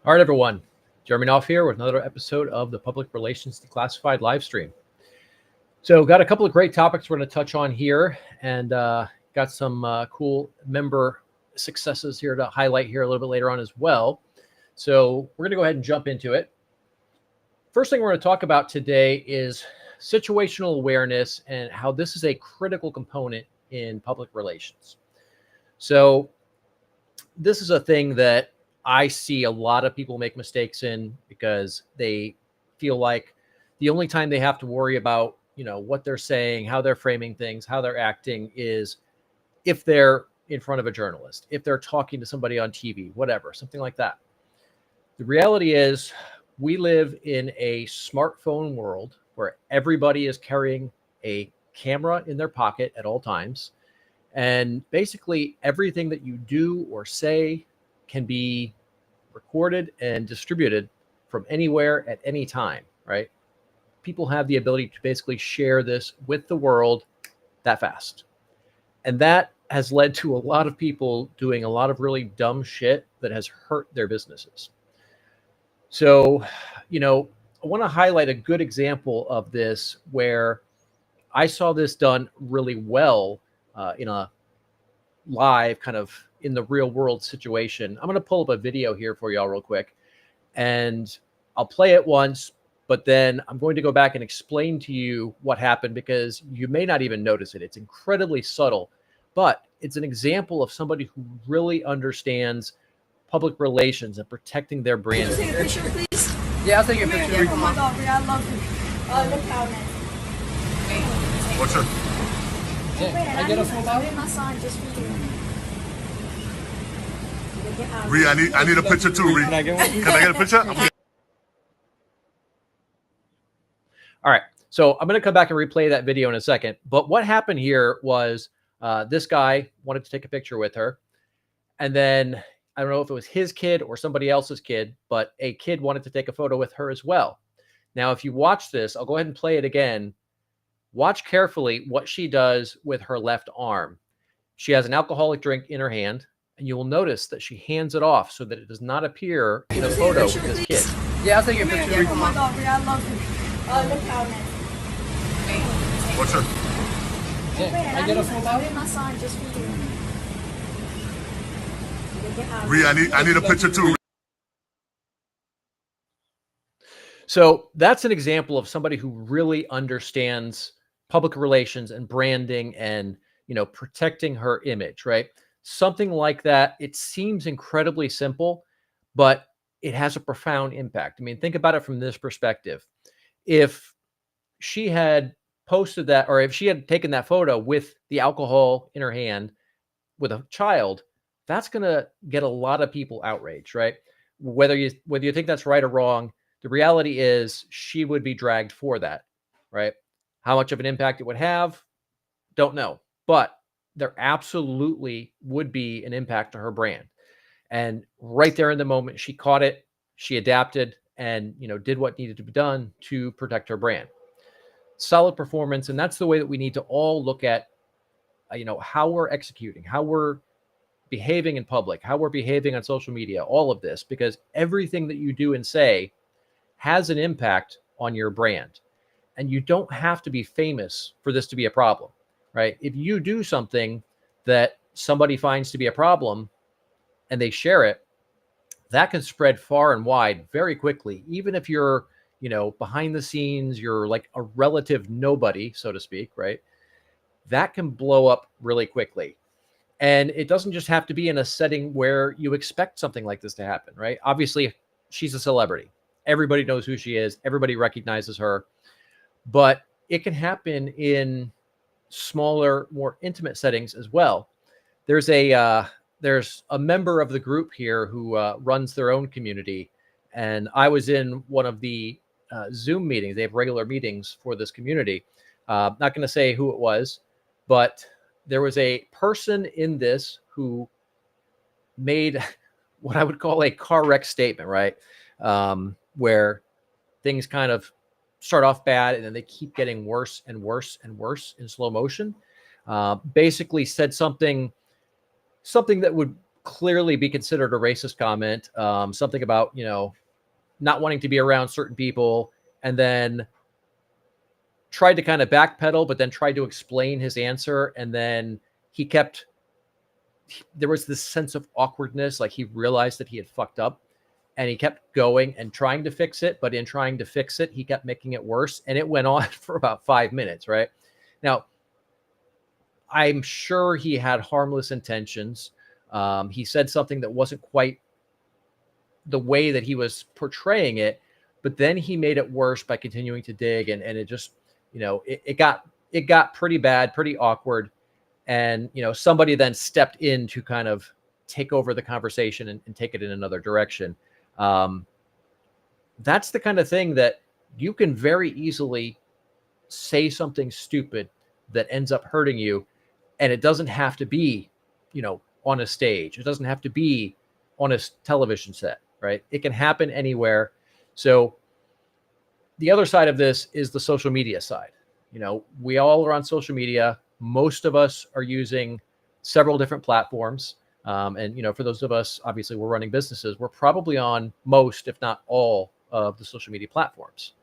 All right, everyone. Jeremy Knopf here with another episode of the Public Relations Declassified Livestream. So got a couple of great topics we're going to touch on here, and got some cool member successes here to highlight here a little bit later on as well. So we're going to go ahead and jump into it. First thing we're going to talk about today is situational awareness and how this is a critical component in public relations. So this is a thing that I see a lot of people make mistakes in because they feel like the only time they have to worry about, what they're saying, how they're framing things, how they're acting is if they're in front of a journalist, if they're talking to somebody on TV, whatever, something like that. The reality is we live in a smartphone world where everybody is carrying a camera in their pocket at all times. And basically everything that you do or say can be recorded and distributed from anywhere at any time, right? People have the ability to basically share this with the world that fast. And that has led to a lot of people doing a lot of really dumb shit that has hurt their businesses. So, I want to highlight a good example of this where I saw this done really well in a live kind of in the real world situation. I'm going to pull up a video here for y'all real quick, and I'll play it once, but then I'm going to go back and explain to you what happened because you may not even notice it. It's incredibly subtle, but it's an example of somebody who really understands public relations and protecting their brand. Can you take a picture, please? Yeah, I'll take a picture. Oh my God, Bria, I love you. Look how man. What's your? Yeah, I get a full I bottle? made my sign just for you. Ree, I need a picture too, Ree. Can I get one? Can I get a picture? All right. So I'm going to come back and replay that video in a second. But what happened here was this guy wanted to take a picture with her. And then I don't know if it was his kid or somebody else's kid, but a kid wanted to take a photo with her as well. Now, if you watch this, I'll go ahead and play it again. Watch carefully what she does with her left arm. She has an alcoholic drink in her hand, and you will notice that she hands it off so that it does not appear in a photo with this kid. Yeah, I'll take a picture. Oh my God, Bria, I love you. Look how man. What's your? Yeah, I get a full I bottle? made my sign just for you. Ree, I need a picture too. So that's an example of somebody who really understands public relations and branding and, protecting her image, right? Something like that. It seems incredibly simple, but it has a profound impact. I mean, think about it from this perspective. If she had posted that, or if she had taken that photo with the alcohol in her hand with a child, that's going to get a lot of people outraged, right? Whether you think that's right or wrong, the reality is she would be dragged for that, right? How much of an impact it would have, don't know. But there absolutely would be an impact to her brand. And right there in the moment, she caught it, she adapted, and did what needed to be done to protect her brand. Solid performance, and that's the way that we need to all look at, how we're executing, how we're behaving in public, how we're behaving on social media, all of this, because everything that you do and say has an impact on your brand. And you don't have to be famous for this to be a problem, right? If you do something that somebody finds to be a problem and they share it, that can spread far and wide very quickly. Even if you're, behind the scenes, you're like a relative nobody, so to speak, right? That can blow up really quickly. And it doesn't just have to be in a setting where you expect something like this to happen, right? Obviously, she's a celebrity. Everybody knows who she is. Everybody recognizes her. But it can happen in smaller, more intimate settings as well. There's a member of the group here who runs their own community. And I was in one of the Zoom meetings. They have regular meetings for this community. Not going to say who it was, but there was a person in this who made what I would call a car wreck statement, right? Where things kind of start off bad and then they keep getting worse and worse and worse in slow motion. Basically said something that would clearly be considered a racist comment, something about, not wanting to be around certain people, and then tried to kind of backpedal, but then tried to explain his answer. And then there was this sense of awkwardness, like he realized that he had fucked up, and he kept going and trying to fix it. But in trying to fix it, he kept making it worse. And it went on for about 5 minutes, right? Now, I'm sure he had harmless intentions. He said something that wasn't quite the way that he was portraying it, but then he made it worse by continuing to dig, and it just, it got pretty bad, pretty awkward. And, somebody then stepped in to kind of take over the conversation and take it in another direction. That's the kind of thing that you can very easily say something stupid that ends up hurting you. And it doesn't have to be, on a stage. It doesn't have to be on a television set, right? It can happen anywhere. So the other side of this is the social media side. We all are on social media. Most of us are using several different platforms. And, for those of us, obviously, we're running businesses. We're probably on most, if not all, of the social media platforms.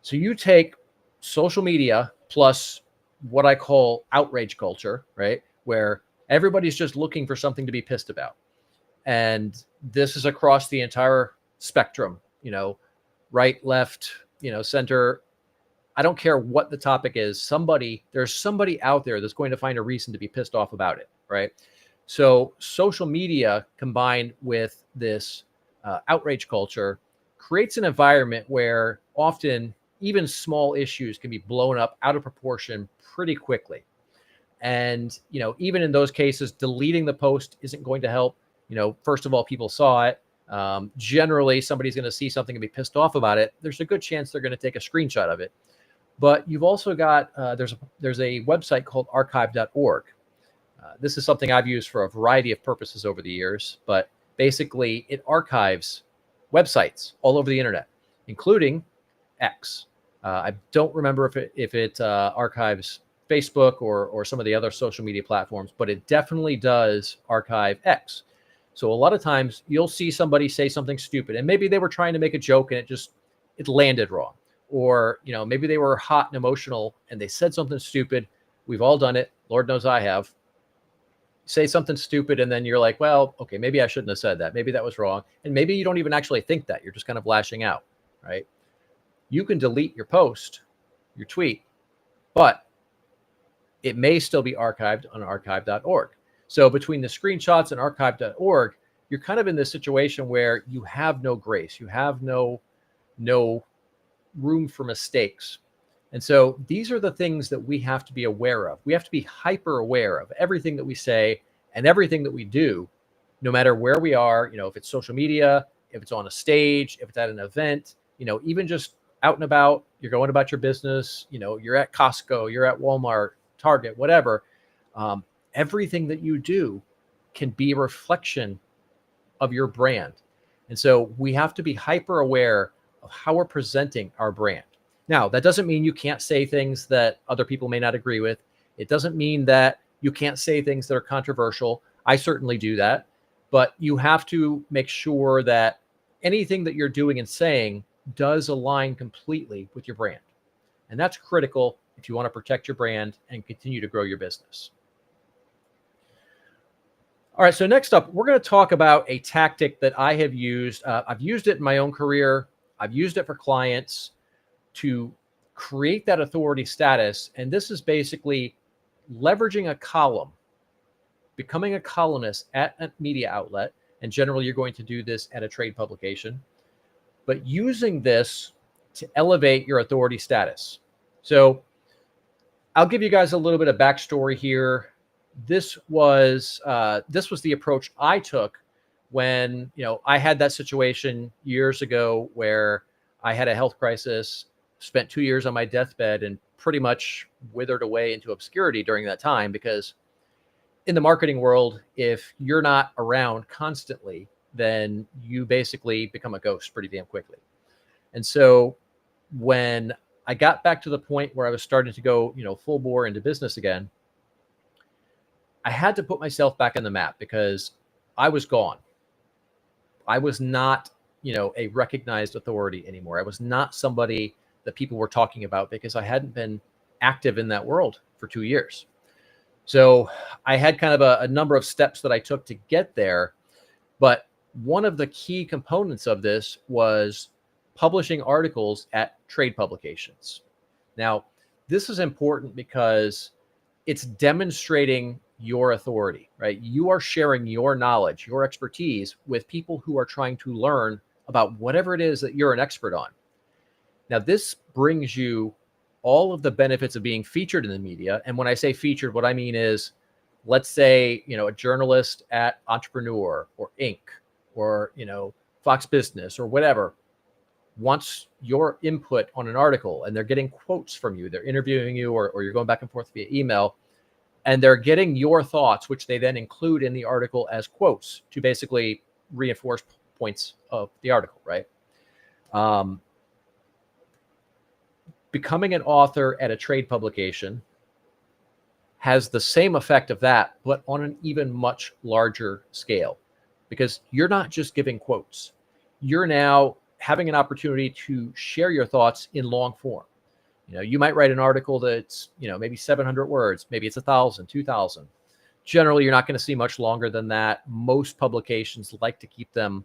So you take social media plus what I call outrage culture, right? Where everybody's just looking for something to be pissed about. And this is across the entire spectrum, right, left, center. I don't care what the topic is. There's somebody out there that's going to find a reason to be pissed off about it, right? So social media combined with this outrage culture creates an environment where often even small issues can be blown up out of proportion pretty quickly. And, even in those cases, deleting the post isn't going to help. First of all, people saw it. Generally, somebody's going to see something and be pissed off about it. There's a good chance they're going to take a screenshot of it. But you've also got, there's a website called archive.org. This is something I've used for a variety of purposes over the years, but basically it archives websites all over the internet, including X. I don't remember if it archives Facebook or some of the other social media platforms, but it definitely does archive X. So a lot of times you'll see somebody say something stupid, and maybe they were trying to make a joke and it landed wrong. Or, maybe they were hot and emotional and they said something stupid. We've all done it. Lord knows I have. Say something stupid and then you're like, well, okay, maybe I shouldn't have said that. Maybe that was wrong. And maybe you don't even actually think that. You're just kind of lashing out, right? You can delete your post, your tweet, but it may still be archived on archive.org. So between the screenshots and archive.org, you're kind of in this situation where you have no grace. You have no room for mistakes. And so these are the things that we have to be aware of. We have to be hyper aware of everything that we say and everything that we do, no matter where we are, if it's social media, if it's on a stage, if it's at an event, even just out and about, you're going about your business, you're at Costco, you're at Walmart, Target, whatever. Everything that you do can be a reflection of your brand. And so we have to be hyper aware of how we're presenting our brand. Now, that doesn't mean you can't say things that other people may not agree with. It doesn't mean that you can't say things that are controversial. I certainly do that. But you have to make sure that anything that you're doing and saying does align completely with your brand. And that's critical if you want to protect your brand and continue to grow your business. All right, so next up, we're going to talk about a tactic that I have used. I've used it in my own career. I've used it for clients to create that authority status. And this is basically leveraging a column, becoming a columnist at a media outlet. And generally, you're going to do this at a trade publication, but using this to elevate your authority status. So I'll give you guys a little bit of backstory here. This was the approach I took when I had that situation years ago where I had a health crisis, spent 2 years on my deathbed, and pretty much withered away into obscurity during that time. Because in the marketing world, if you're not around constantly, then you basically become a ghost pretty damn quickly. And so when I got back to the point where I was starting to go, full bore into business again, I had to put myself back on the map, because I was gone. I was not, a recognized authority anymore. I was not somebody that people were talking about because I hadn't been active in that world for 2 years. So I had kind of a number of steps that I took to get there. But one of the key components of this was publishing articles at trade publications. Now, this is important because it's demonstrating your authority, right? You are sharing your knowledge, your expertise with people who are trying to learn about whatever it is that you're an expert on. Now, this brings you all of the benefits of being featured in the media. And when I say featured, what I mean is, let's say, a journalist at Entrepreneur or Inc. or, Fox Business or whatever wants your input on an article, and they're getting quotes from you. They're interviewing you, or you're going back and forth via email, and they're getting your thoughts, which they then include in the article as quotes to basically reinforce points of the article, right? Becoming an author at a trade publication has the same effect of that, but on an even much larger scale, because you're not just giving quotes. You're now having an opportunity to share your thoughts in long form. You might write an article that's, maybe 700 words, maybe it's 1,000, 2,000. Generally, you're not going to see much longer than that. Most publications like to keep them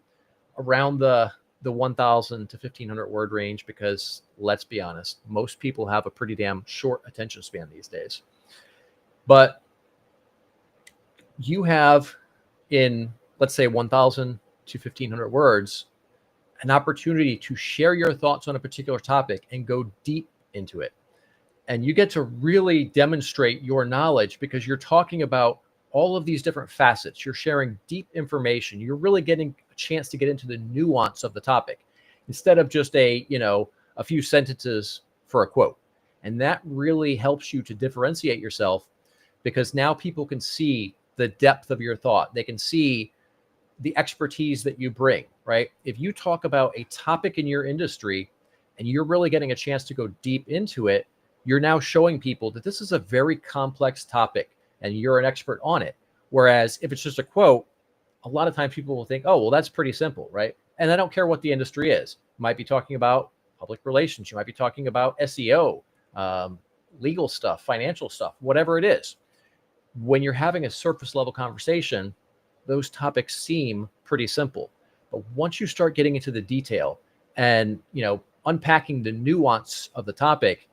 around the 1,000 to 1,500 word range because, let's be honest, most people have a pretty damn short attention span these days. But you have, in, let's say, 1,000 to 1,500 words, an opportunity to share your thoughts on a particular topic and go deep into it. And you get to really demonstrate your knowledge because you're talking about all of these different facets. You're sharing deep information. You're really getting a chance to get into the nuance of the topic instead of just a few sentences for a quote. And that really helps you to differentiate yourself because now people can see the depth of your thought. They can see the expertise that you bring, right? If you talk about a topic in your industry and you're really getting a chance to go deep into it, you're now showing people that this is a very complex topic and you're an expert on it. Whereas if it's just a quote, a lot of times people will think, oh, well, that's pretty simple, right? And I don't care what the industry is. You might be talking about public relations. You might be talking about SEO, legal stuff, financial stuff, whatever it is. When you're having a surface level conversation, those topics seem pretty simple. But once you start getting into the detail and, unpacking the nuance of the topic,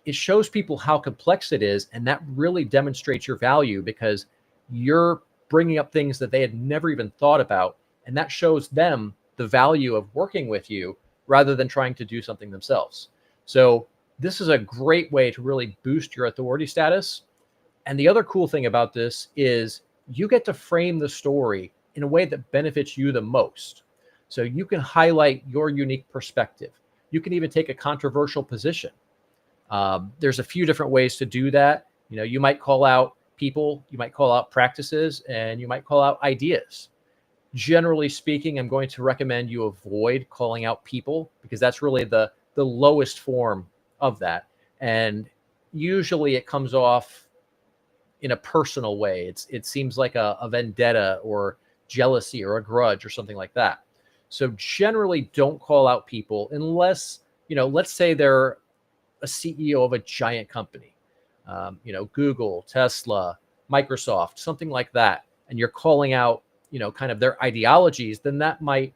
it shows people how complex it is. And that really demonstrates your value because you're bringing up things that they had never even thought about. And that shows them the value of working with you rather than trying to do something themselves. So this is a great way to really boost your authority status. And the other cool thing about this is you get to frame the story in a way that benefits you the most. So you can highlight your unique perspective. You can even take a controversial position. There's a few different ways to do that. You might call out people, you might call out practices, and you might call out ideas. Generally speaking, I'm going to recommend you avoid calling out people because that's really the lowest form of that. And usually it comes off in a personal way. It seems like a vendetta or jealousy or a grudge or something like that. So generally don't call out people unless, let's say they're a CEO of a giant company, Google, Tesla, Microsoft, something like that. And you're calling out, kind of their ideologies, then that might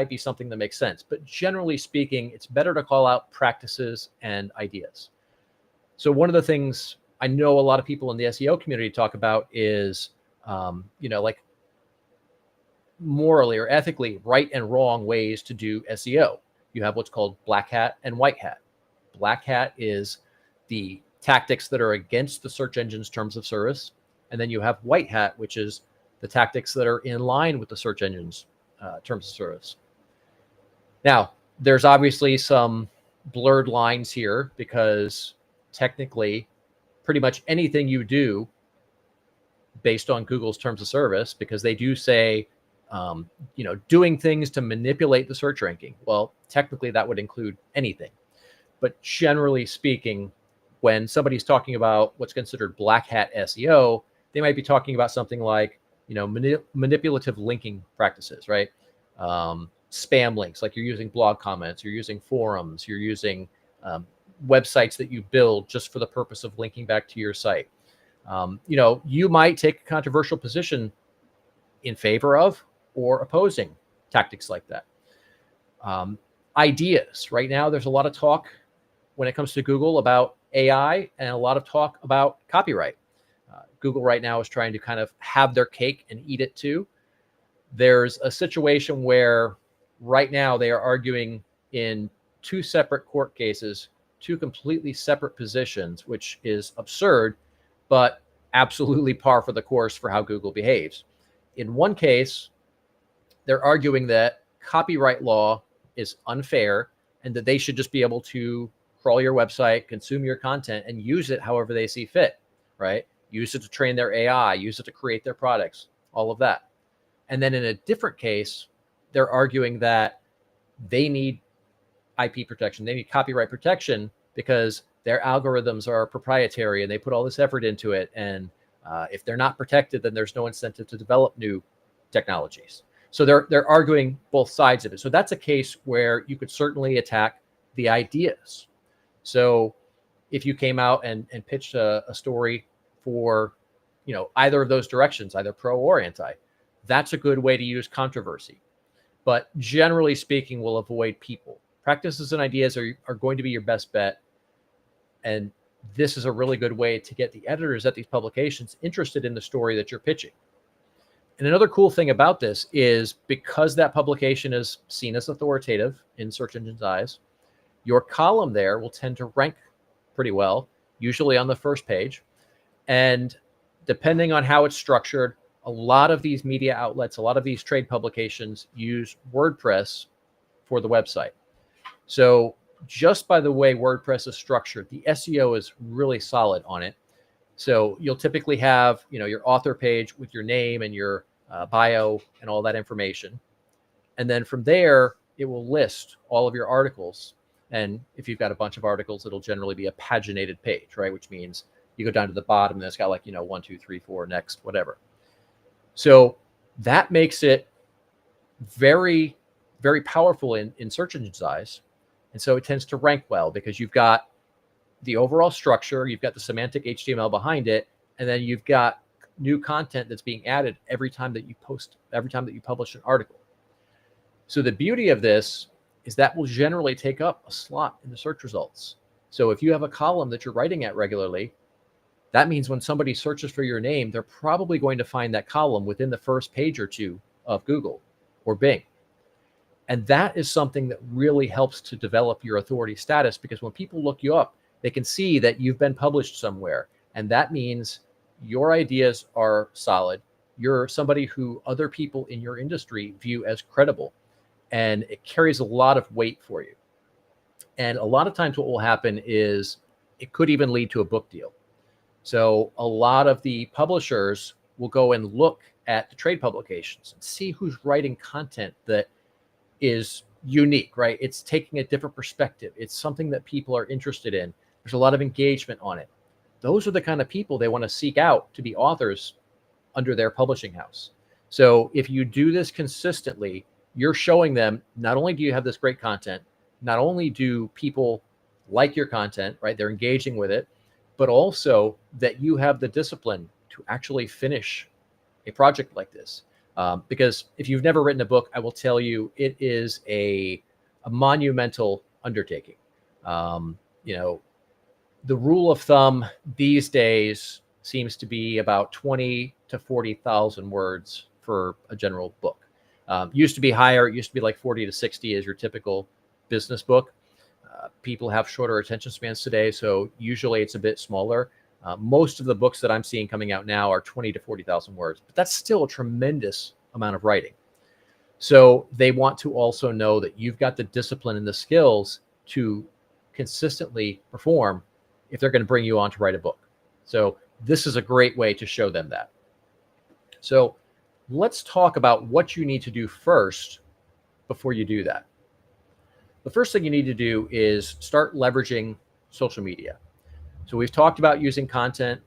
be something that makes sense. But generally speaking, it's better to call out practices and ideas. So one of the things I know a lot of people in the SEO community talk about is, like morally or ethically right and wrong ways to do SEO. You have what's called black hat and white hat. Black hat is the tactics that are against the search engine's terms of service. And then you have white hat, which is the tactics that are in line with the search engine's terms of service. Now, there's obviously some blurred lines here because technically pretty much anything you do based on Google's terms of service, because they do say, doing things to manipulate the search ranking. Well, technically that would include anything. But generally speaking, when somebody's talking about what's considered black hat SEO, they might be talking about something like manipulative linking practices, right? Spam links, like you're using blog comments, you're using forums, you're using websites that you build just for the purpose of linking back to your site. You might take a controversial position in favor of or opposing tactics like that. Ideas. Right now, there's a lot of talk when it comes to Google about AI and a lot of talk about copyright. Google right now is trying to kind of have their cake and eat it too. There's a situation where right now they are arguing in two separate court cases, two completely separate positions, which is absurd, but absolutely par for the course for how Google behaves. In one case, they're arguing that copyright law is unfair and that they should just be able to crawl your website, consume your content, and use it however they see fit, right? Use it to train their AI, use it to create their products, all of that. And then in a different case, they're arguing that they need IP protection, they need copyright protection because their algorithms are proprietary and they put all this effort into it. And if they're not protected, then there's no incentive to develop new technologies. So they're arguing both sides of it. So that's a case where you could certainly attack the ideas. So if you came out and pitched a story for, either of those directions, either pro or anti, that's a good way to use controversy. But generally speaking, we'll avoid people. Practices and ideas are going to be your best bet. And this is a really good way to get the editors at these publications interested in the story that you're pitching. And another cool thing about this is because that publication is seen as authoritative in search engines' eyes, your column there will tend to rank pretty well, usually on the first page. And depending on how it's structured, a lot of these media outlets, a lot of these trade publications use WordPress for the website. So just by the way WordPress is structured, the SEO is really solid on it. So you'll typically have, your author page with your name and your bio and all that information. And then from there, it will list all of your articles. And if you've got a bunch of articles, it'll generally be a paginated page, right? Which means you go down to the bottom and it's got 1, 2, 3, 4, next, whatever. So that makes it very, very powerful in search engines' eyes. And so it tends to rank well because you've got the overall structure, you've got the semantic HTML behind it, and then you've got new content that's being added every time that you publish an article. So the beauty of this is that will generally take up a slot in the search results. So if you have a column that you're writing at regularly, that means when somebody searches for your name, they're probably going to find that column within the first page or two of Google or Bing. And that is something that really helps to develop your authority status, because when people look you up, they can see that you've been published somewhere. And that means your ideas are solid. You're somebody who other people in your industry view as credible. And it carries a lot of weight for you. And a lot of times what will happen is it could even lead to a book deal. So a lot of the publishers will go and look at the trade publications and see who's writing content that is unique, right? It's taking a different perspective. It's something that people are interested in. There's a lot of engagement on it. Those are the kind of people they want to seek out to be authors under their publishing house. So if you do this consistently, you're showing them not only do you have this great content, not only do people like your content, right? They're engaging with it, but also that you have the discipline to actually finish a project like this. Because if you've never written a book, I will tell you it is a monumental undertaking. The rule of thumb these days seems to be about 20 to 40,000 words for a general book. Used to be higher. It used to be like 40 to 60 as your typical business book. People have shorter attention spans today, so usually it's a bit smaller. Most of the books that I'm seeing coming out now are 20 to 40,000 words, but that's still a tremendous amount of writing. So they want to also know that you've got the discipline and the skills to consistently perform if they're going to bring you on to write a book. So this is a great way to show them that. So let's talk about what you need to do first before you do that. The first thing you need to do is start leveraging social media. So we've talked about using content,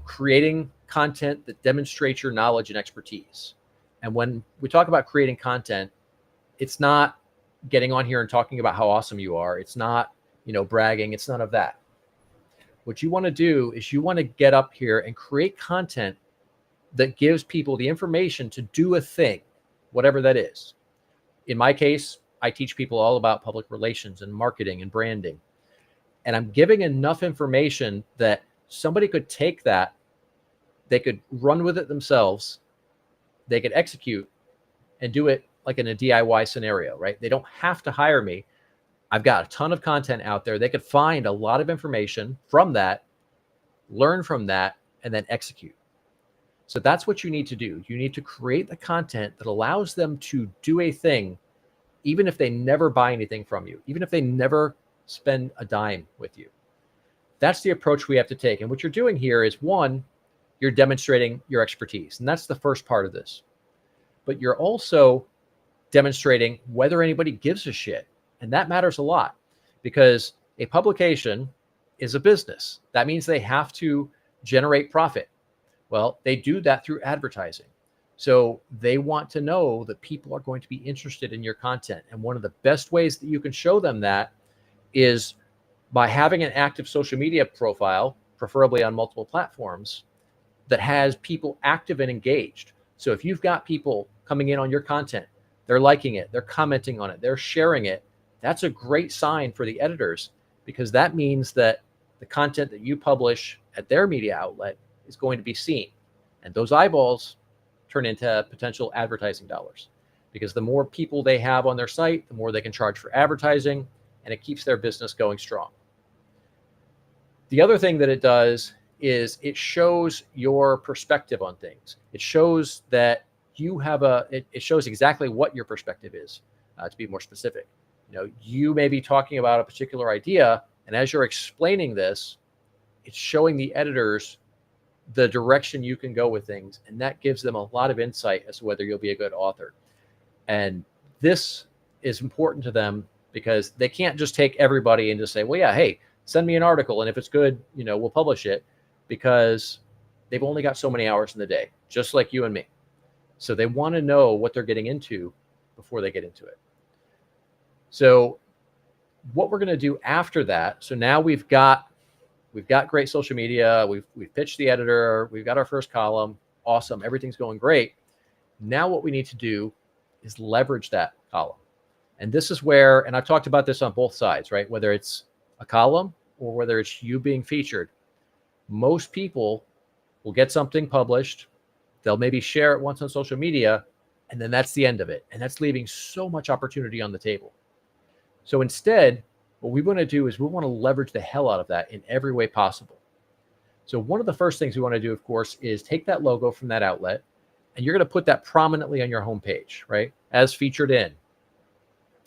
creating content that demonstrates your knowledge and expertise. And when we talk about creating content, it's not getting on here and talking about how awesome you are. It's not, bragging. It's none of that. What you want to do is you want to get up here and create content that gives people the information to do a thing, whatever that is. In my case, I teach people all about public relations and marketing and branding. And I'm giving enough information that somebody could take that, they could run with it themselves, they could execute and do it like in a DIY scenario, right? They don't have to hire me. I've got a ton of content out there. They could find a lot of information from that, learn from that, and then execute. So that's what you need to do. You need to create the content that allows them to do a thing, even if they never buy anything from you, even if they never spend a dime with you. That's the approach we have to take. And what you're doing here is, one, you're demonstrating your expertise. And that's the first part of this. But you're also demonstrating whether anybody gives a shit. And that matters a lot, because a publication is a business. That means they have to generate profit. Well, they do that through advertising. So they want to know that people are going to be interested in your content. And one of the best ways that you can show them that is by having an active social media profile, preferably on multiple platforms, that has people active and engaged. So if you've got people coming in on your content, they're liking it, they're commenting on it, they're sharing it, that's a great sign for the editors, because that means that the content that you publish at their media outlet is going to be seen. And those eyeballs turn into potential advertising dollars, because the more people they have on their site, the more they can charge for advertising, and it keeps their business going strong. The other thing that it does is it shows your perspective on things. It shows that you have it shows exactly what your perspective is, to be more specific. You may be talking about a particular idea, and as you're explaining this, it's showing the editors the direction you can go with things, and that gives them a lot of insight as to whether you'll be a good author. And this is important to them, because they can't just take everybody and just say, well, yeah, hey, send me an article, and if it's good, we'll publish it, because they've only got so many hours in the day, just like you and me. So they want to know what they're getting into before they get into it. So what we're going to do after that, so now we've got great social media, we've pitched the editor, we've got our first column, awesome, everything's going great. Now what we need to do is leverage that column. And this is where, and I've talked about this on both sides, right? Whether it's a column or whether it's you being featured, most people will get something published, they'll maybe share it once on social media, and then that's the end of it. And that's leaving so much opportunity on the table. So instead, what we want to do is we want to leverage the hell out of that in every way possible. So one of the first things we want to do, of course, is take that logo from that outlet, and you're going to put that prominently on your homepage, right? As featured in.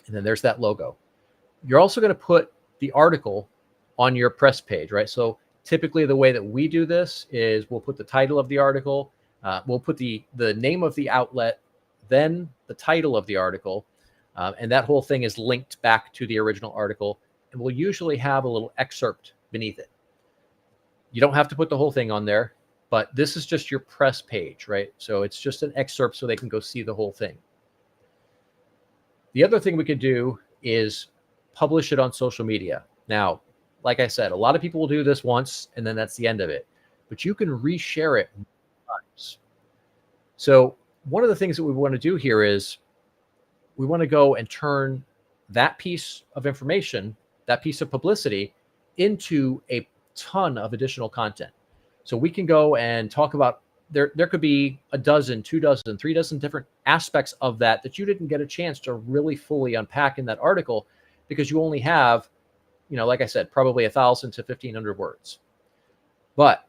And then there's that logo. You're also going to put the article on your press page, right? So typically the way that we do this is we'll put the title of the article, we'll put the name of the outlet, then the title of the article, and that whole thing is linked back to the original article, and we'll usually have a little excerpt beneath it. You don't have to put the whole thing on there, but this is just your press page, right? So it's just an excerpt so they can go see the whole thing. The other thing we could do is publish it on social media. Now, like I said, a lot of people will do this once, and then that's the end of it. But you can reshare it times. So one of the things that we want to do here is we want to go and turn that piece of information, that piece of publicity, into a ton of additional content. So we can go and talk about, there could be a dozen, 2 dozen, 3 dozen different aspects of that you didn't get a chance to really fully unpack in that article, because you only have, like I said, probably 1,000 to 1,500 words. But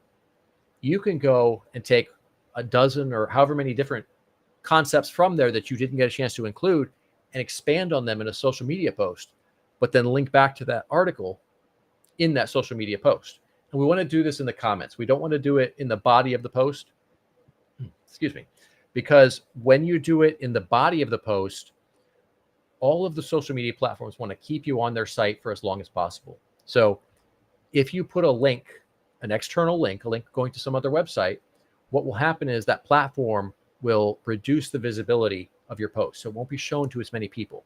you can go and take a dozen or however many different concepts from there that you didn't get a chance to include and expand on them in a social media post, but then link back to that article in that social media post. And we want to do this in the comments. We don't want to do it in the body of the post. Excuse me. Because when you do it in the body of the post, all of the social media platforms want to keep you on their site for as long as possible. So if you put a link, an external link, a link going to some other website, what will happen is that platform will reduce the visibility of your post. So it won't be shown to as many people.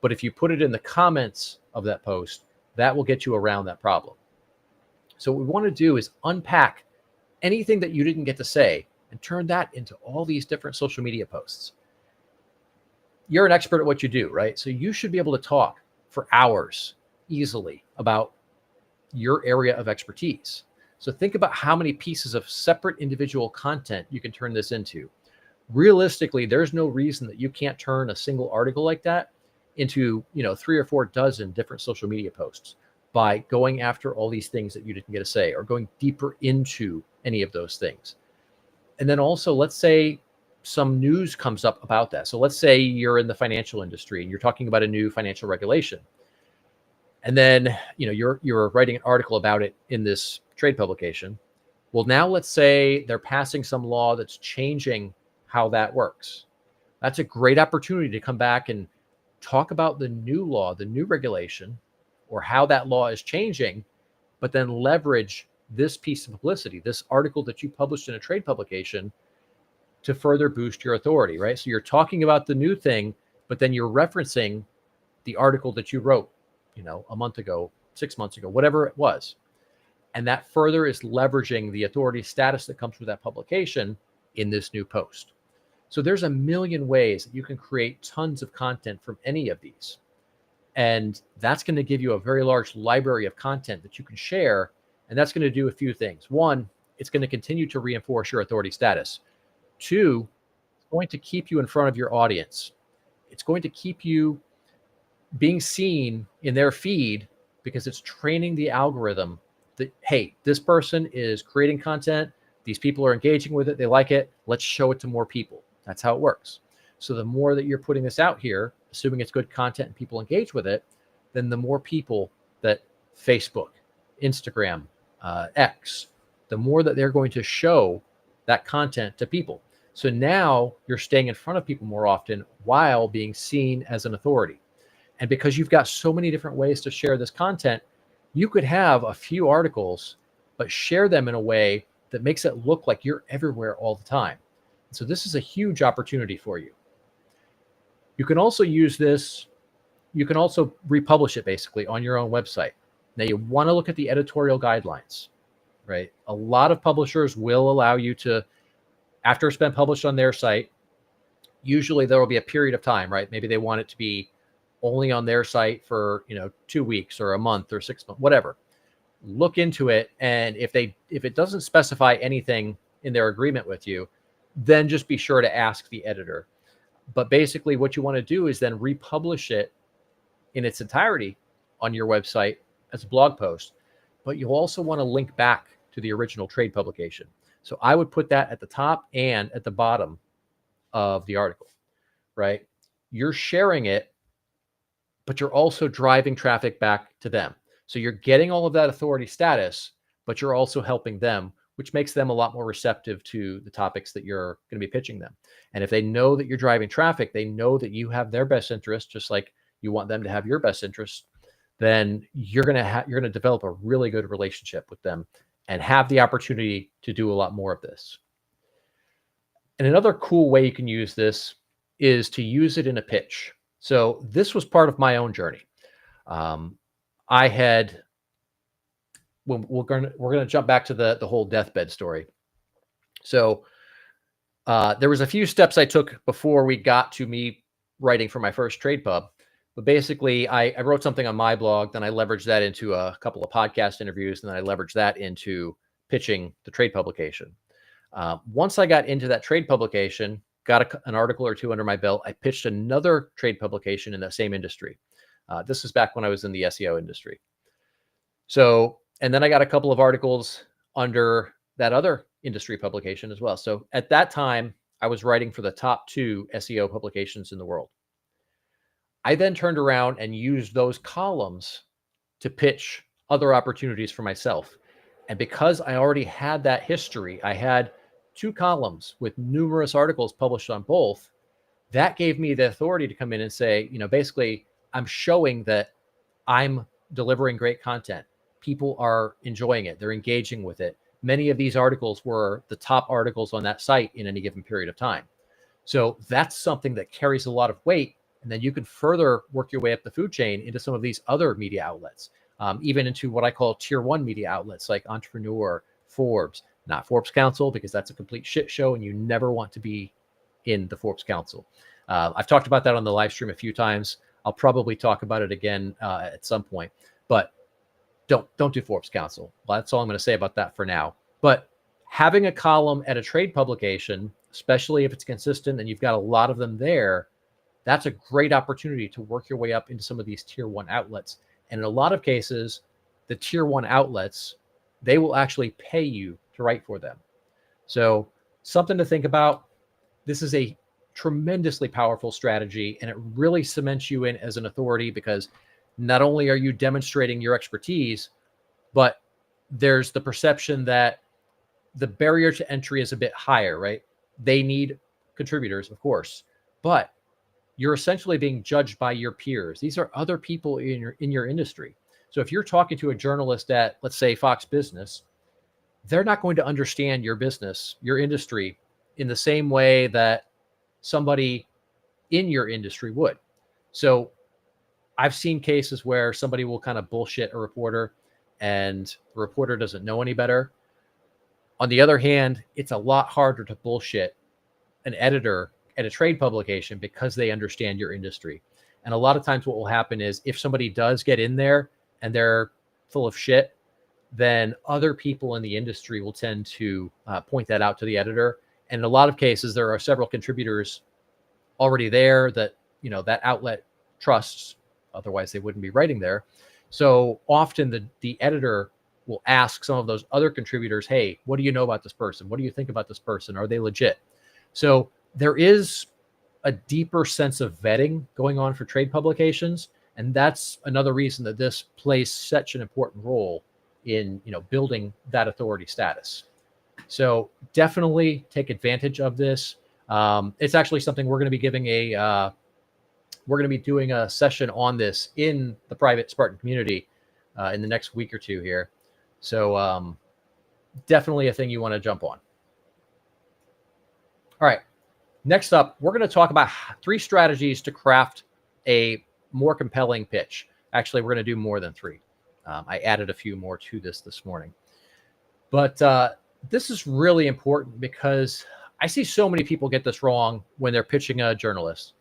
But if you put it in the comments of that post, that will get you around that problem. So what we want to do is unpack anything that you didn't get to say and turn that into all these different social media posts. You're an expert at what you do, right? So you should be able to talk for hours easily about your area of expertise. So think about how many pieces of separate individual content you can turn this into. Realistically, there's no reason that you can't turn a single article like that into, 3 or 4 dozen different social media posts by going after all these things that you didn't get to say or going deeper into any of those things. And then also, let's say some news comes up about that. So let's say you're in the financial industry and you're talking about a new financial regulation. And then, you're writing an article about it in this trade publication. Well, now let's say they're passing some law that's changing how that works. That's a great opportunity to come back and talk about the new law, the new regulation, or how that law is changing, but then leverage this piece of publicity, this article that you published in a trade publication, to further boost your authority, right? So you're talking about the new thing, but then you're referencing the article that you wrote, a month ago, 6 months ago, whatever it was. And that further is leveraging the authority status that comes with that publication in this new post. So there's a million ways that you can create tons of content from any of these. And that's going to give you a very large library of content that you can share. And that's going to do a few things. One, it's going to continue to reinforce your authority status. Two, it's going to keep you in front of your audience. It's going to keep you being seen in their feed because it's training the algorithm that, hey, this person is creating content. These people are engaging with it. They like it. Let's show it to more people. That's how it works. So the more that you're putting this out here, assuming it's good content and people engage with it, then the more people that Facebook, Instagram, X, the more that they're going to show that content to people. So now you're staying in front of people more often while being seen as an authority. And because you've got so many different ways to share this content, you could have a few articles, but share them in a way that makes it look like you're everywhere all the time. So this is a huge opportunity for you. You can also use this. You can also republish it basically on your own website. Now you want to look at the editorial guidelines, right? A lot of publishers will allow you to, after it's been published on their site, usually there will be a period of time, right? Maybe they want it to be only on their site for 2 weeks or a month or 6 months, whatever. Look into it, and if it doesn't specify anything in their agreement with you, then just be sure to ask the editor. But basically what you want to do is then republish it in its entirety on your website as a blog post, but you'll also want to link back to the original trade publication. So I would put that at the top and at the bottom of the article, right? You're sharing it, but you're also driving traffic back to them. So you're getting all of that authority status, but you're also helping them, which makes them a lot more receptive to the topics that you're going to be pitching them. And if they know that you're driving traffic, they know that you have their best interest, just like you want them to have your best interest, then you're going to develop a really good relationship with them and have the opportunity to do a lot more of this. And another cool way you can use this is to use it in a pitch. So this was part of my own journey. I had, we're going to jump back to the whole deathbed story. So there was a few steps I took before we got to me writing for my first trade pub. But basically, I wrote something on my blog, then I leveraged that into a couple of podcast interviews, and then I leveraged that into pitching the trade publication. Once I got into that trade publication, got an article or two under my belt, I pitched another trade publication in the same industry. This is back when I was in the SEO industry. So, and then I got a couple of articles under that other industry publication as well. So at that time, I was writing for the top 2 SEO publications in the world. I then turned around and used those columns to pitch other opportunities for myself. And because I already had that history, I had 2 columns with numerous articles published on both. That gave me the authority to come in and say, basically, I'm showing that I'm delivering great content. People are enjoying it. They're engaging with it. many of these articles were the top articles on that site in any given period of time. So that's something that carries a lot of weight. And then you can further work your way up the food chain into some of these other media outlets, even into what I call tier one media outlets like Entrepreneur, Forbes, not Forbes Council, because that's a complete shit show and you never want to be in the Forbes Council. I've talked about that on the live stream a few times. I'll probably talk about it again at some point, but don't do Forbes Council. Well, that's all I'm going to say about that for now. But having a column at a trade publication, especially if it's consistent and you've got a lot of them there, that's a great opportunity to work your way up into some of these tier one outlets. And in a lot of cases, the tier one outlets, they will actually pay you to write for them. So something to think about. This is a tremendously powerful strategy, and it really cements you in as an authority, because not only are you demonstrating your expertise, but there's the perception that the barrier to entry is a bit higher, right? They need contributors, of course, but you're essentially being judged by your peers. These are other people in your industry. So if you're talking to a journalist at, let's say, Fox Business, they're not going to understand your business, your industry, in the same way that somebody in your industry would. So I've seen cases where somebody will kind of bullshit a reporter and the reporter doesn't know any better. On the other hand, it's a lot harder to bullshit an editor at a trade publication because they understand your industry. And a lot of times what will happen is if somebody does get in there and they're full of shit, then other people in the industry will tend to point that out to the editor. And in a lot of cases, there are several contributors already there that, you know, that outlet trusts, otherwise they wouldn't be writing there. So often the editor will ask some of those other contributors, hey, what do you know about this person? What do you think about this person? Are they legit? So there is a deeper sense of vetting going on for trade publications. And that's another reason that this plays such an important role in, you know, building that authority status. So definitely take advantage of this. It's actually something we're going to be giving we're going to be doing a session on this in the private Spartan community in the next week or two here. So definitely a thing you want to jump on. All right. Next up, we're going to talk about 3 strategies to craft a more compelling pitch. Actually, we're going to do more than 3. I added a few more to this morning. But this is really important because I see so many people get this wrong when they're pitching a journalist.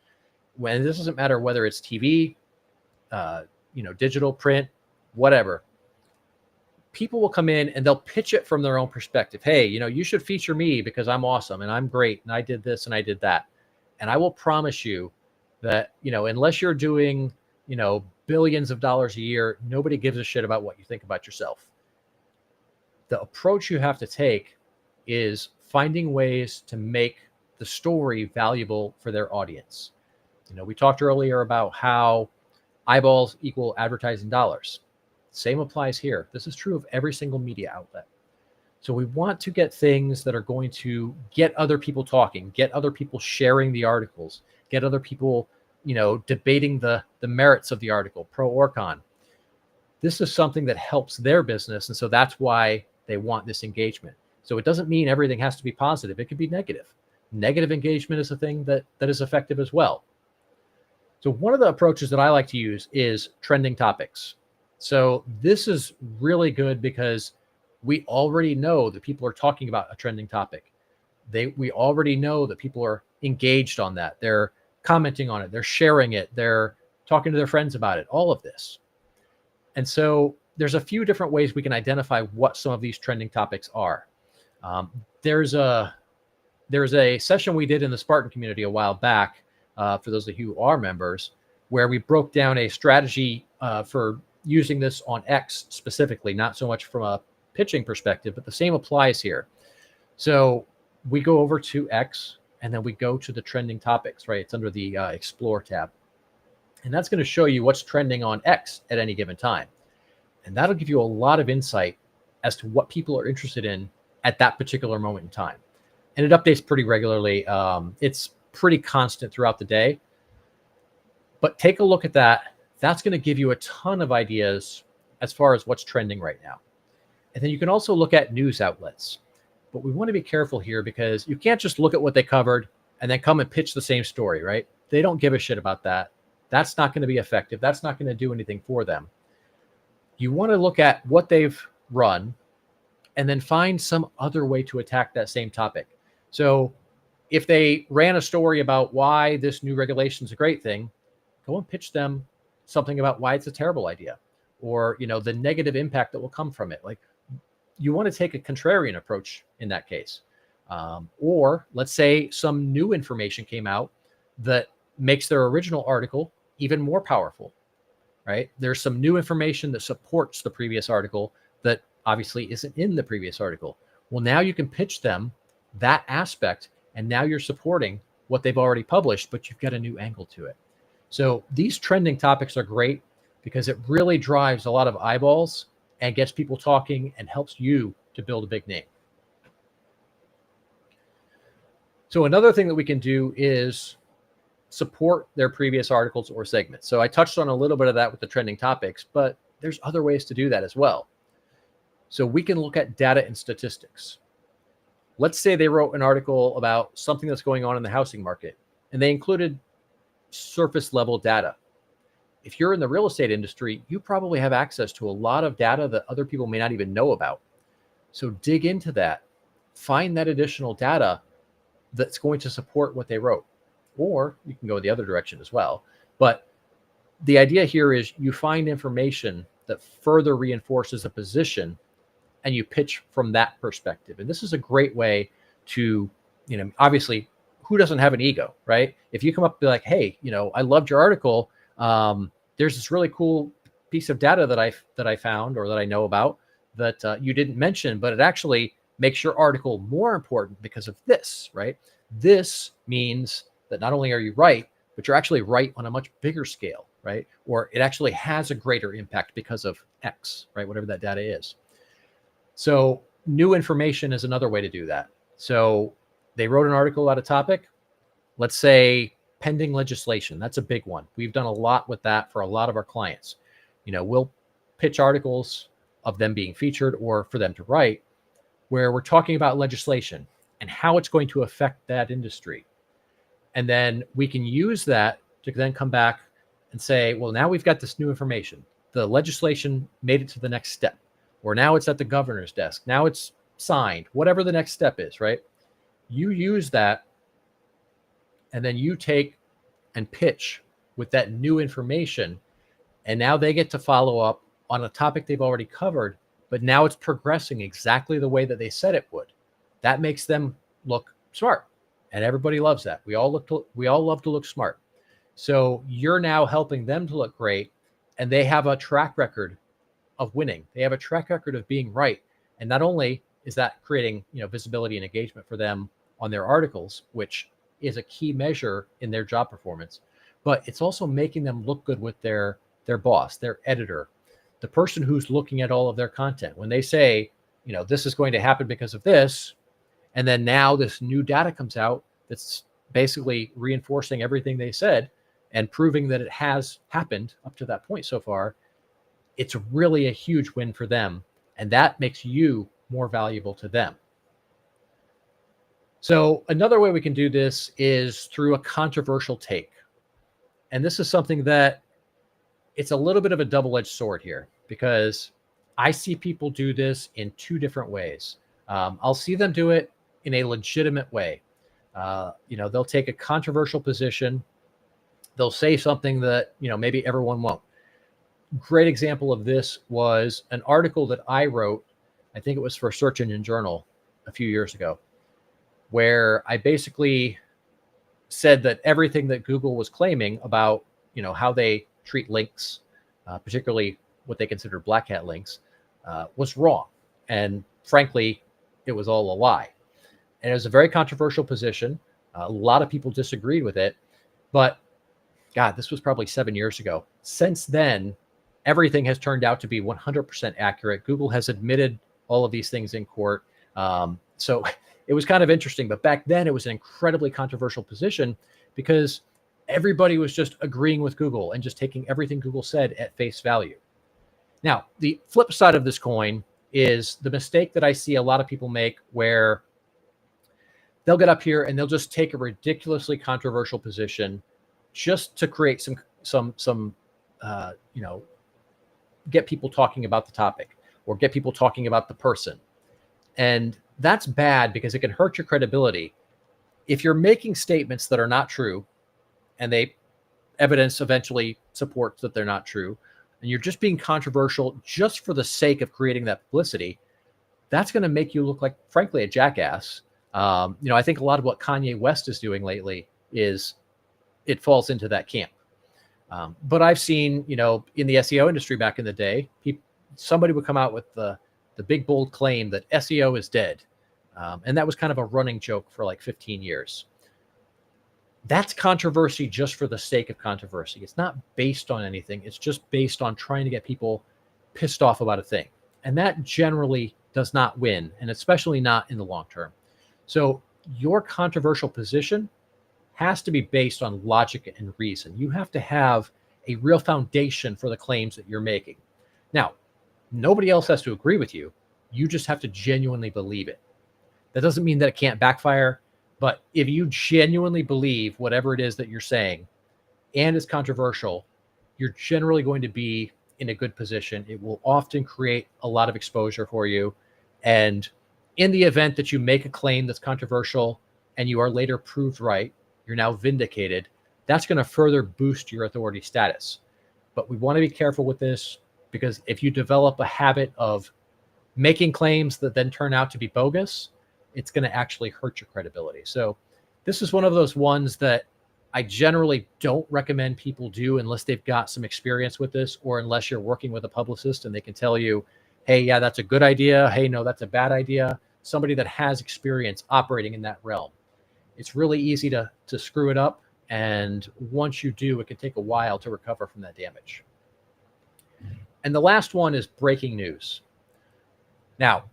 When this doesn't matter whether it's TV, digital, print, whatever. People will come in and they'll pitch it from their own perspective. Hey, you should feature me because I'm awesome and I'm great and I did this and I did that. And I will promise you that, unless you're doing, billions of dollars a year, nobody gives a shit about what you think about yourself. The approach you have to take is finding ways to make the story valuable for their audience. We talked earlier about how eyeballs equal advertising dollars. Same applies here. This is true of every single media outlet. So we want to get things that are going to get other people talking, get other people sharing the articles, get other people, debating the merits of the article, pro or con. This is something that helps their business. And so that's why they want this engagement. So it doesn't mean everything has to be positive. It could be negative. Negative engagement is a thing that is effective as well. So one of the approaches that I like to use is trending topics. So this is really good because we already know that people are talking about a trending topic. We already know that people are engaged on that. They're commenting on it. They're sharing it. They're talking to their friends about it, all of this. And so there's a few different ways we can identify what some of these trending topics are. There's a session we did in the Spartan community a while back, for those of you who are members, where we broke down a strategy for using this on X specifically, not so much from a pitching perspective, but the same applies here. So we go over to X and then we go to the trending topics, right? It's under the Explore tab. And that's going to show you what's trending on X at any given time. And that'll give you a lot of insight as to what people are interested in at that particular moment in time. And it updates pretty regularly. It's pretty constant throughout the day. But take a look at that. That's going to give you a ton of ideas as far as what's trending right now. And then you can also look at news outlets. But we want to be careful here because you can't just look at what they covered and then come and pitch the same story, right? They don't give a shit about that. That's not going to be effective. That's not going to do anything for them. You want to look at what they've run and then find some other way to attack that same topic. So if they ran a story about why this new regulation is a great thing, go and pitch them something about why it's a terrible idea, or, you know, the negative impact that will come from it. Like, you want to take a contrarian approach in that case. Or let's say some new information came out that makes their original article even more powerful, right? There's some new information that supports the previous article that obviously isn't in the previous article. Well, now you can pitch them that aspect, and now you're supporting what they've already published, but you've got a new angle to it. So these trending topics are great because it really drives a lot of eyeballs and gets people talking and helps you to build a big name. So another thing that we can do is support their previous articles or segments. So I touched on a little bit of that with the trending topics, but there's other ways to do that as well. So we can look at data and statistics. Let's say they wrote an article about something that's going on in the housing market, and they included surface level data. If you're in the real estate industry, you probably have access to a lot of data that other people may not even know about. So dig into that, find that additional data that's going to support what they wrote. Or you can go the other direction as well. But the idea here is you find information that further reinforces a position and you pitch from that perspective. And this is a great way to, you know, obviously, who doesn't have an ego, right? If you come up and be like, hey, you know, I loved your article. There's this really cool piece of data that I found or that I know about that you didn't mention, but it actually makes your article more important because of this, right? This means that not only are you right, but you're actually right on a much bigger scale, right? Or it actually has a greater impact because of X, right? Whatever that data is. So new information is another way to do that. So they wrote an article about a topic, let's say pending legislation. That's a big one. We've done a lot with that for a lot of our clients. You know, we'll pitch articles of them being featured or for them to write where we're talking about legislation and how it's going to affect that industry. And then we can use that to then come back and say, well, now we've got this new information. The legislation made it to the next step, or now it's at the governor's desk. Now it's signed, whatever the next step is, right? You use that and then you take and pitch with that new information. And now they get to follow up on a topic they've already covered, but now it's progressing exactly the way that they said it would. That makes them look smart. And everybody loves that. We all love to look smart. So you're now helping them to look great, and they have a track record of winning. They have a track record of being right. And not only is that creating, you know, visibility and engagement for them on their articles, which is a key measure in their job performance, but it's also making them look good with their boss, their editor, the person who's looking at all of their content. When they say, you know, this is going to happen because of this, and then now this new data comes out that's basically reinforcing everything they said and proving that it has happened up to that point so far, it's really a huge win for them. And that makes you more valuable to them. So another way we can do this is through a controversial take. And this is something that it's a little bit of a double-edged sword here, because I see people do this in two different ways. I'll see them do it in a legitimate way. You know, they'll take a controversial position. They'll say something that, you know, maybe everyone won't. Great example of this was an article that I wrote. I think it was for Search Engine Journal a few years ago, where I basically said that everything that Google was claiming about, you know, how they treat links, particularly what they consider black hat links, was wrong. And frankly, it was all a lie. And it was a very controversial position. A lot of people disagreed with it, but God, this was probably 7 years ago. Since then, everything has turned out to be 100% accurate. Google has admitted all of these things in court. So it was kind of interesting, but back then it was an incredibly controversial position because everybody was just agreeing with Google and just taking everything Google said at face value. Now, the flip side of this coin is the mistake that I see a lot of people make, where they'll get up here and they'll just take a ridiculously controversial position just to create some get people talking about the topic or get people talking about the person. And that's bad because it can hurt your credibility. If you're making statements that are not true and evidence eventually supports that they're not true, and you're just being controversial just for the sake of creating that publicity, that's going to make you look like, frankly, a jackass. I think a lot of what Kanye West is doing lately it falls into that camp. But I've seen, in the SEO industry back in the day, somebody would come out with the big bold claim that SEO is dead. And that was kind of a running joke for like 15 years. That's controversy just for the sake of controversy. It's not based on anything. It's just based on trying to get people pissed off about a thing. And that generally does not win, and especially not in the long term. So your controversial position has to be based on logic and reason. You have to have a real foundation for the claims that you're making. Now, nobody else has to agree with you. You just have to genuinely believe it. That doesn't mean that it can't backfire, but if you genuinely believe whatever it is that you're saying and is controversial, you're generally going to be in a good position. It will often create a lot of exposure for you. And in the event that you make a claim that's controversial and you are later proved right, you're now vindicated, that's going to further boost your authority status. But we want to be careful with this, because if you develop a habit of making claims that then turn out to be bogus, it's going to actually hurt your credibility. So this is one of those ones that I generally don't recommend people do unless they've got some experience with this, or unless you're working with a publicist and they can tell you, hey, yeah, that's a good idea. Hey, no, that's a bad idea. Somebody that has experience operating in that realm. It's really easy to screw it up. And once you do, it can take a while to recover from that damage. And the last one is breaking news. Now,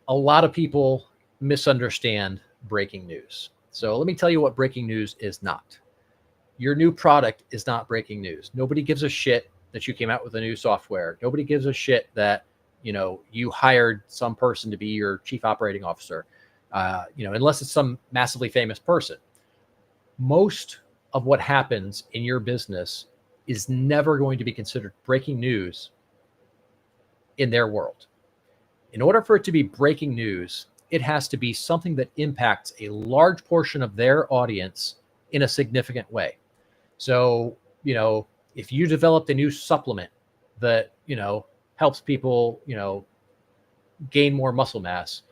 a lot of people misunderstand breaking news. So let me tell you what breaking news is not. Your new product is not breaking news. Nobody gives a shit that you came out with a new software. Nobody gives a shit that, you hired some person to be your chief operating officer, unless it's some massively famous person. Most of what happens in your business is never going to be considered breaking news in their world. In order for it to be breaking news, it has to be something that impacts a large portion of their audience in a significant way. So, if you developed a new supplement that, helps people, gain more muscle mass,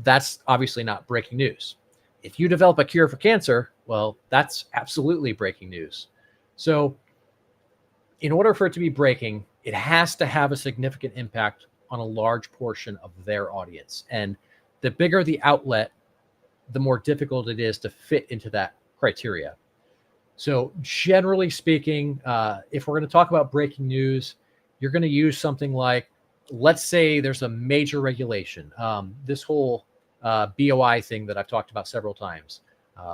that's obviously not breaking news. If you develop a cure for cancer, well, that's absolutely breaking news. So in order for it to be breaking, it has to have a significant impact on a large portion of their audience. And the bigger the outlet, the more difficult it is to fit into that criteria. So generally speaking, if we're going to talk about breaking news, you're going to use something like, let's say there's a major regulation. This whole BOI thing that I've talked about several times.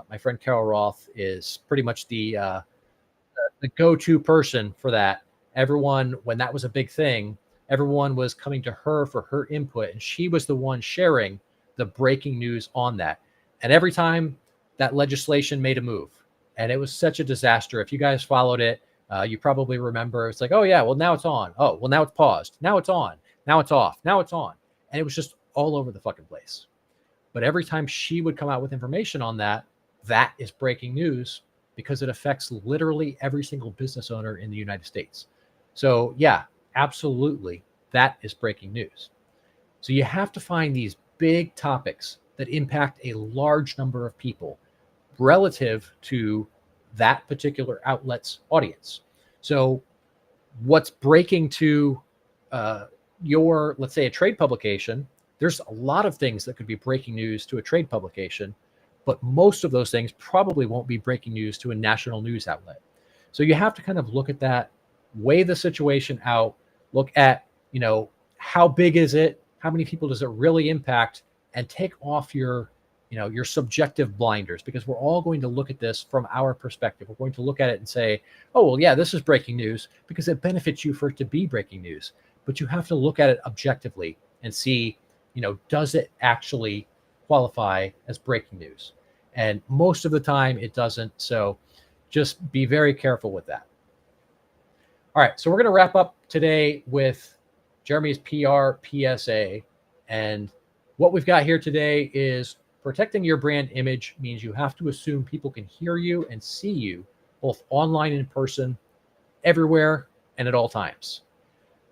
My friend Carol Roth is pretty much the go-to person for that. Everyone, when that was a big thing, everyone was coming to her for her input, and she was the one sharing the breaking news on that. And every time that legislation made a move, and it was such a disaster. If you guys followed it, you probably remember it's like, oh yeah, well now it's on. Oh, well now it's paused. Now it's on. Now it's off. Now it's on. And it was just all over the fucking place. But every time she would come out with information on that, that is breaking news, because it affects literally every single business owner in the United States. So yeah, absolutely, that is breaking news. So you have to find these big topics that impact a large number of people relative to that particular outlet's audience. So what's breaking to your, let's say, a trade publication, there's a lot of things that could be breaking news to a trade publication, but most of those things probably won't be breaking news to a national news outlet. So you have to kind of look at that, weigh the situation out, look at, how big is it? How many people does it really impact? And take off your subjective blinders, because we're all going to look at this from our perspective. We're going to look at it and say, oh, well, yeah, this is breaking news because it benefits you for it to be breaking news. But you have to look at it objectively and see, does it actually qualify as breaking news? And most of the time it doesn't. So just be very careful with that. All right, so we're going to wrap up today with Jeremy's PR PSA. And what we've got here today is protecting your brand image means you have to assume people can hear you and see you both online and in person, everywhere and at all times.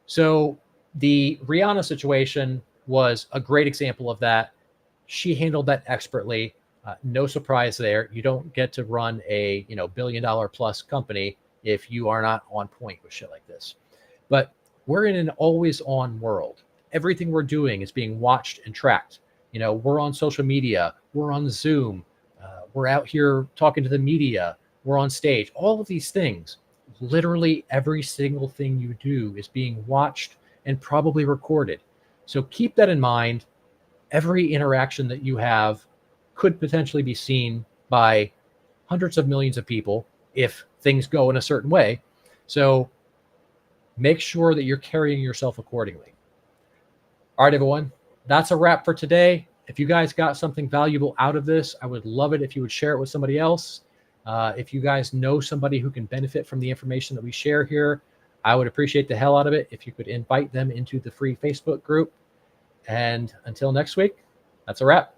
So the Rihanna situation was a great example of that. She handled that expertly. No surprise there. You don't get to run a $1 billion plus company if you are not on point with shit like this. But we're in an always on world. Everything we're doing is being watched and tracked. We're on social media, we're on Zoom, we're out here talking to the media, we're on stage. All of these things, literally every single thing you do is being watched and probably recorded. So keep that in mind. Every interaction that you have could potentially be seen by hundreds of millions of people if things go in a certain way. So make sure that you're carrying yourself accordingly. All right, everyone, that's a wrap for today. If you guys got something valuable out of this, I would love it if you would share it with somebody else. If you guys know somebody who can benefit from the information that we share here, I would appreciate the hell out of it if you could invite them into the free Facebook group. And until next week, that's a wrap.